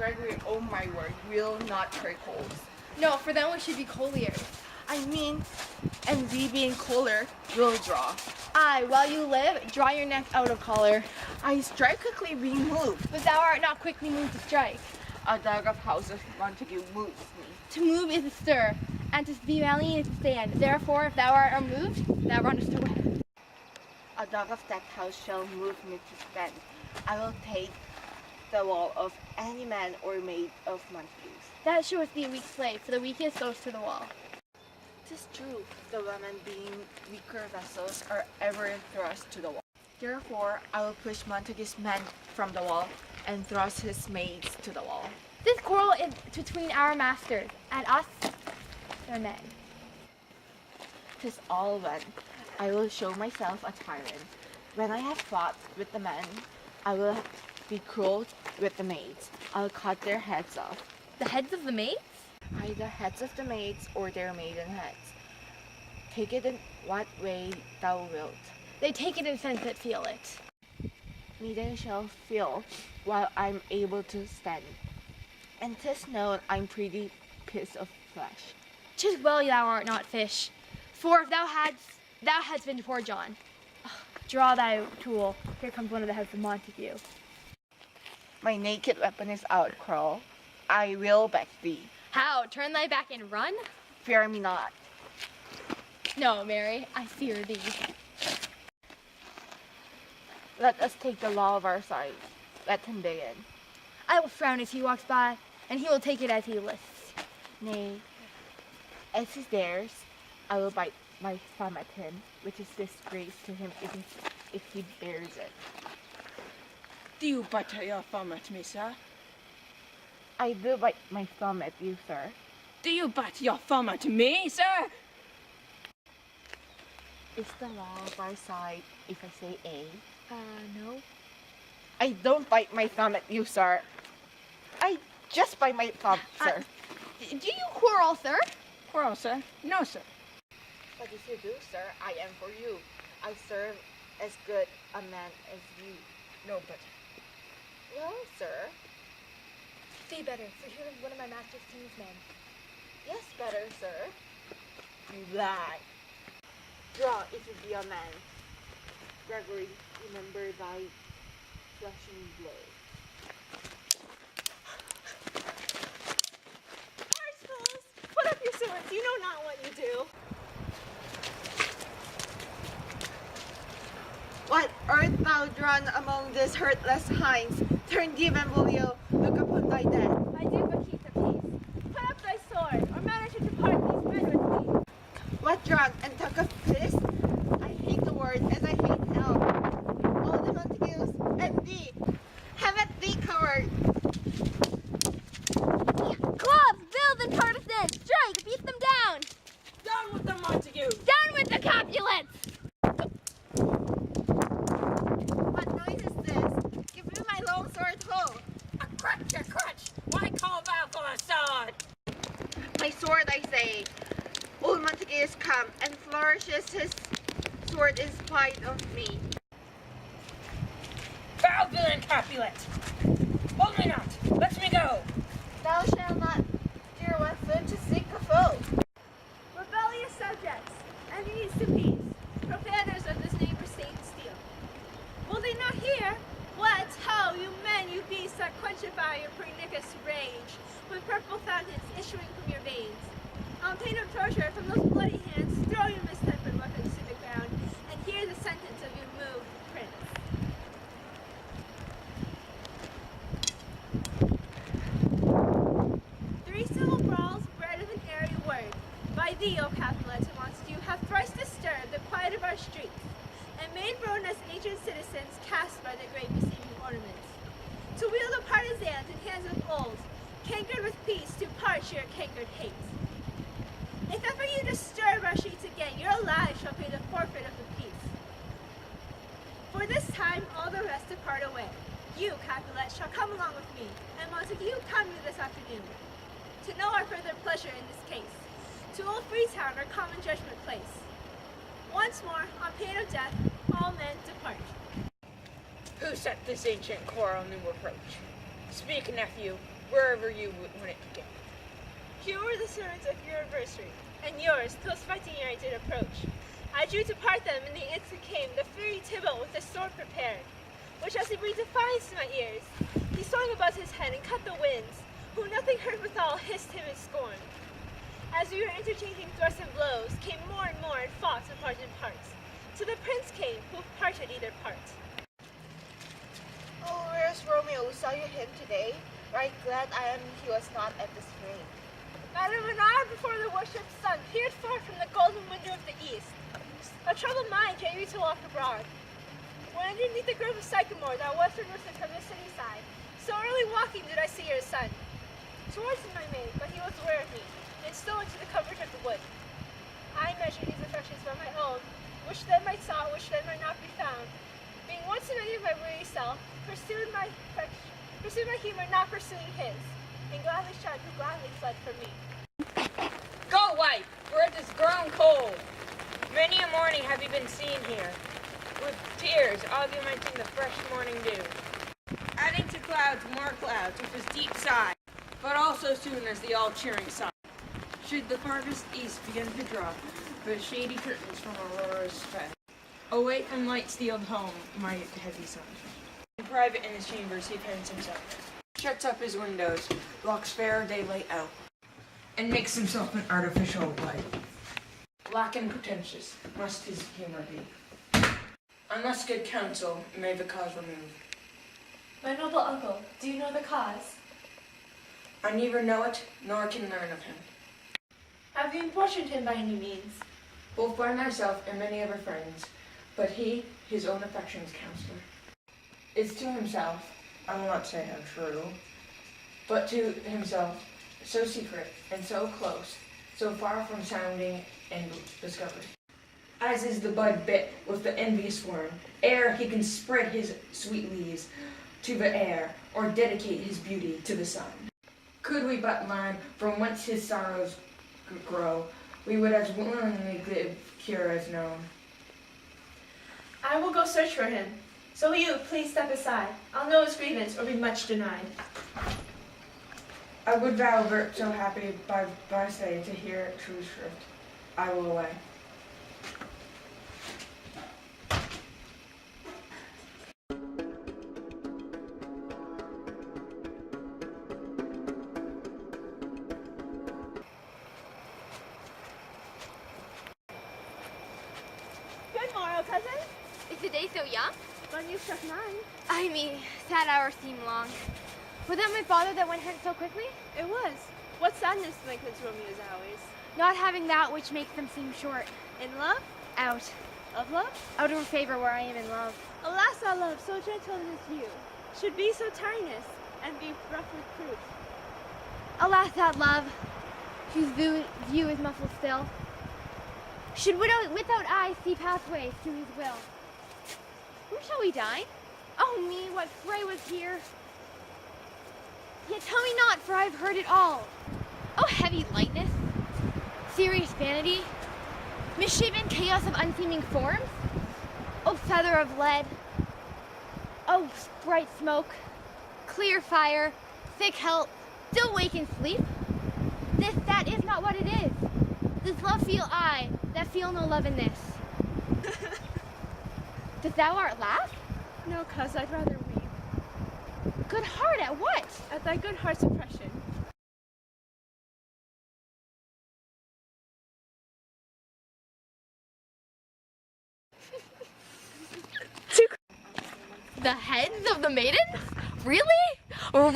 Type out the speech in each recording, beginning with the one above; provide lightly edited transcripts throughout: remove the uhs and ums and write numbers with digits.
Gregory, oh my word, will not hurt colds. No, for them we should be colliers. I mean, and we being cooler will draw. Aye, while you live, draw your neck out of collar. I strike quickly being moved. But thou art not quickly moved to strike. A dog of House of Montague moves me. To move is to stir, and to be valiant is to stand. Therefore, if thou art unmoved, thou runnest away. A dog of that house shall move me to stand. I will take the wall of any man or maid of Montague's. That showeth thee a weak slave, for the weakest goes to the wall. 'Tis true, the women being weaker vessels are ever thrust to the wall. Therefore, I will push Montague's men from the wall and thrust his maids to the wall. This quarrel is between our masters and us, their men. 'Tis all one. I will show myself a tyrant. When I have fought with the men, I will be cruel with the maids. I'll cut their heads off. The heads of the maids? Either heads of the maids or their maiden heads. Take it in what way thou wilt. They take it in sense that feel it. Me they shall feel while I'm able to stand. And 'tis known I'm pretty piece of flesh. 'Tis well thou art not fish, for if thou hadst been poor John. Draw thy tool. Here comes one of the heads of Montague. My naked weapon is out, Crow. I will back thee. How? Turn thy back and run? Fear me not. No, Mary, I fear thee. Let us take the law of our side. Let him begin. I will frown as he walks by, and he will take it as he lists. Nay, as is theirs, I will bite my thumb at him, which is disgrace to him if he bears it. Do you bite your thumb at me, sir? I do bite my thumb at you, sir. Do you bite your thumb at me, sir? Is the law of our side if I say A? No. I don't bite my thumb at you, sir. I just bite my thumb, sir. Do you quarrel, sir? Quarrel, sir? No, sir. But if you do, sir, I am for you. I serve as good a man as you. No, but Well, sir. Say better, for here is one of my master's king's men. Yes, better, sir. You lie. Draw if you be a man. Gregory, remember thy flashing blow. Fools! Put up your swords, you know not what you do. What art thou drawn among these hurtless hinds? Turn thee, Benvolio, look upon thy death. I do but keep the peace. Put up thy sword, or manage to depart these men with me. What drunk and talk of this? I hate the word as I hate hell. All the Montagues and thee. Have at thee, coward. Clubs, bills, and partisans! Strike! Beat them down! down with the Montague! Down with the Capulets! What noise is this? Give me my long sword, ho! A crutch! Why call thou for a sword? My sword, I say. Old Montague is come and flourishes his sword in spite of me. Thou villain Capulet! Hold me not! Let me go! Thou shalt not, dear one, foot to seek a foe. Rebellious subjects, enemies to peace, profaners of this neighbor's safe steel. Will they not hear? What, how, you men, you beasts that quenchify your pernicious rage, with purple fountains issuing from your veins? On pain of torture from those bloody hands, throw your mistempered weapons to the ground, and hear the sentence of your moved prince. Three civil brawls bred of an airy word, by thee, O Capulets and Montague, have thrice disturbed the quiet of our streets, and made Rome as ancient citizens cast by the great besieging ornaments. To wield the partisans in hands of old, cankered with peace to parch your cankered hate. If ever you disturb our streets again, your lives shall pay the forfeit of the peace. For this time all the rest depart away. You, Capulet, shall come along with me, and Montague, come you this afternoon, to know our further pleasure in this case, to Old Freetown, our common judgment place. Once more, on pain of death, all men depart. Who set this ancient quarrel new reproach? Speak, nephew, wherever you want it to go. Here were the servants of your adversary, and yours, till fighting ere I did approach. I drew to part them, and the instant came the fiery Tybalt with his sword prepared, which as he breathed defiance to my ears, he swung above his head and cut the winds, who nothing heard withal hissed him in scorn. As we were interchanging thrusts and blows, came more and more and fought and parted in parts. To the prince came, who parted either part. Oh, where's Romeo? We saw you him today. Right glad I am he was not at this fray. Madam, an hour before the worshipped sun peered forth from the golden window of the east. A troubled mind came you to walk abroad. When underneath the grove of sycamore thou westward listened from the city side, so early walking did I see your son. Towards him I made, but he was aware of me, and stole into the covert of the wood. I measured his affections by my own, which then might sought, which then might not be found. Being once in any of my weary self, pursued my humor, not pursuing his, and gladly shunned who gladly fled from me. Go, wife, for it is grown cold. Many a morning have you been seen here, with tears augmenting the fresh morning dew, adding to clouds more clouds with his deep sigh, but also soon as the all-cheering sigh. Should the farthest east begin to drop, the shady curtains from Aurora's fed, away from light stealed home, my heavy son. In private in his chambers he pens himself, shuts up his windows, blocks fair daylight out, and makes himself an artificial light. Black and pretentious must his humor be, unless good counsel may the cause remove. My noble uncle, do you know the cause? I neither know it, nor can learn of him. Have you importuned him by any means? Both by myself and many other friends, but he, his own affection's counselor, is to himself, I will not say how true, but to himself so secret and so close, so far from sounding and discovered, as is the bud bit with the envious worm, ere he can spread his sweet leaves to the air, or dedicate his beauty to the sun. Could we but learn from whence his sorrows grow, we would as willingly give cure as known. I will go search for him. So will you, please step aside. I'll know his grievance or be much denied. I would thou wert so happy by say to hear true shrift. I will away. Good morrow, cousin. Is the day so young? When you struck 9. I mean, that hour seemed long. Was that my father that went hence so quickly? It was. What sadness lengthens Romeo's hours? Not having that which makes them seem short. In love? Out. Of love? Out of favor where I am in love. Alas, our love, so gentle in its view, should be so tyrannous, and be rough with proof. Alas, that love, whose view is muffled still, should without eyes see pathways to his will. Where shall we dine? Oh me, what fray was here? Yet tell me not, for I've heard it all. Oh heavy lightness, serious vanity, misshapen chaos of unseeming forms. Oh feather of lead, oh bright smoke, clear fire, thick health, still wake in sleep. That is not what it is. This love feel I, that feel no love in this. Dost thou art laugh? No, cuz, I'd rather weep. Good heart at what? At thy good heart's oppression. The heads of the maidens? Really? Really?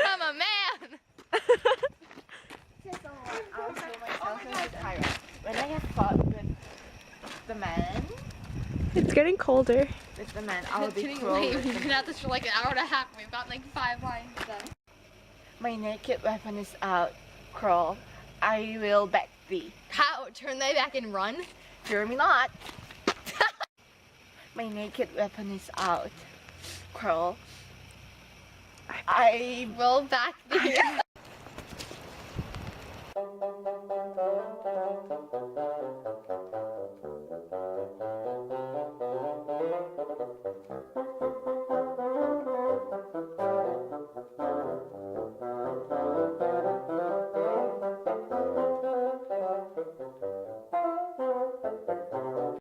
I'm a man. I'll show myself as a tyrant. When I have fought with the man, It's getting colder. with the man, I'll be Getting cruel. late. with We've the been at this for like an hour and a half. We've got like 5 lines done. My naked weapon is out, crawl. I will back thee. How? Turn thy back and run? Fear me not. My naked weapon is out, crawl. I Will back thee.